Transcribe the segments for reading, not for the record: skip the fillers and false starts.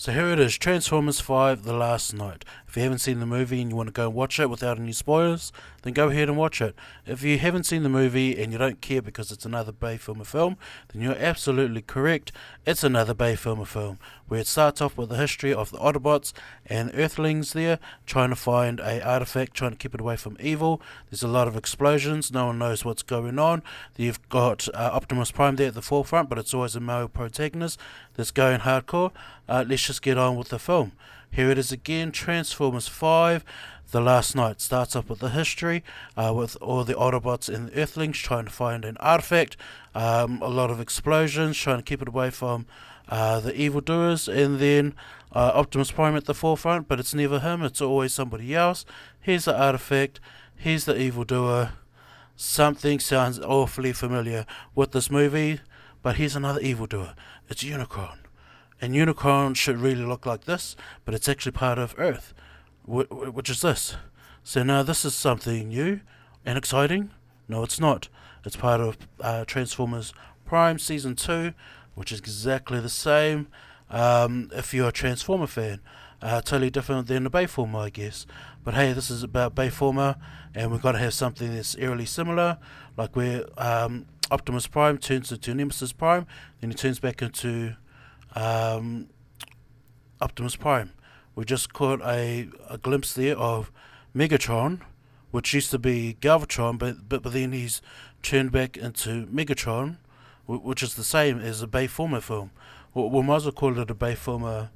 So here it is, Transformers 5 The Last Night. If you haven't seen the movie and you want to go and watch it without any spoilers, then go ahead and watch it. If you haven't seen the movie and you don't care because it's another Bayfilmer film, then you're absolutely correct. It's another Bayfilmer film, where it starts off with the history of the Autobots and Earthlings there, trying to find a artifact, trying to keep it away from evil. There's a lot of explosions, no one knows what's going on. You've got Optimus Prime there at the forefront, but it's always a male protagonist that's going hardcore. Let's just get on with the film. Here it is again, Transformers 5, The Last Night. Starts off with the history, with all the Autobots and the Earthlings trying to find an artifact. A lot of explosions, trying to keep it away from the evildoers, and then Optimus Prime at the forefront, but it's never him, it's always somebody else. Here's the artifact, here's the evildoer. Something sounds awfully familiar with this movie, but here's another evildoer. It's Unicron. And Unicron should really look like this, but it's actually part of Earth, which is this. So now this is something new and exciting. No, it's not. It's part of Transformers Prime Season 2, which is exactly the same. If you're a Transformer fan, totally different than the Bayformer, I guess. But hey, this is about Bayformer, and we've got to have something that's eerily similar, like where Optimus Prime turns into Nemesis Prime, then he turns back into Optimus Prime. We just caught a glimpse there of Megatron, which used to be Galvatron, but then he's turned back into Megatron, which is the same as a Bayformer film. We might as well call it a Bayformer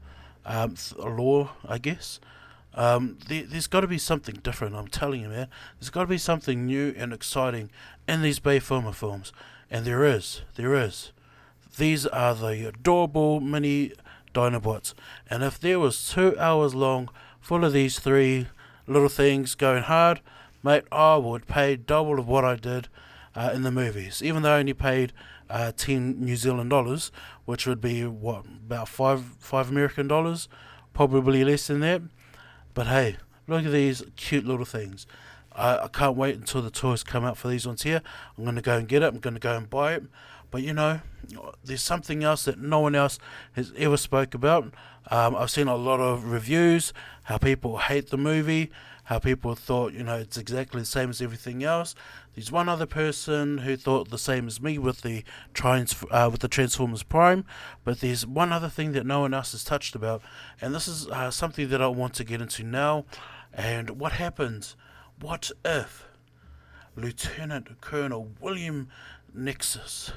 lore, I guess. There's got to be something different, I'm telling you, man. There's got to be something new and exciting in these Bayformer films, and there is. These are the adorable mini Dinobots, and if there was 2 hours long full of these three little things going hard, mate, I would pay double of what I did in the movies, even though I only paid 10 New Zealand dollars, which would be what, about five American dollars, probably less than that. But hey, look at these cute little things. I can't wait until the toys come out for these ones here. I'm going to go and get it. I'm going to go and buy it. But you know, there's something else that no one else has ever spoke about. I've seen a lot of reviews, how people hate the movie, how people thought, you know, it's exactly the same as everything else. There's one other person who thought the same as me with the Transformers Prime, but there's one other thing that no one else has touched about, and this is something that I want to get into now. And what happens? What if Lieutenant Colonel William Nexus?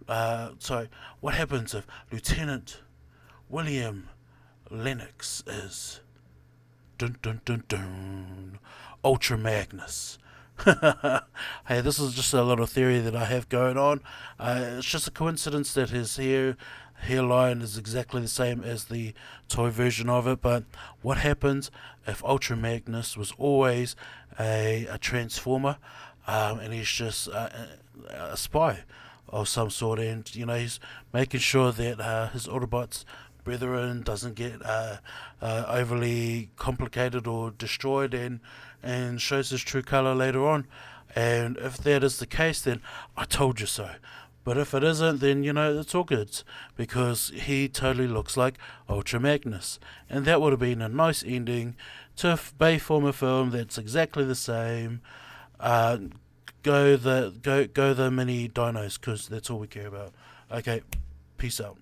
What happens if Lieutenant William Lennox is dun dun dun dun Ultra Magnus? Hey, this is just a little theory that I have going on. It's just a coincidence that his hairline is exactly the same as the toy version of it. But what happens if Ultra Magnus was always a transformer, and he's just a spy of some sort, and you know, he's making sure that his Autobots brethren doesn't get overly complicated or destroyed, and shows his true color later on. And if that is the case, then I told you so. But if it isn't, then you know, it's all good, because he totally looks like Ultra Magnus, and that would have been a nice ending to a Bayformer film that's exactly the same. Go the mini dinos, because that's all we care about. Okay, peace out.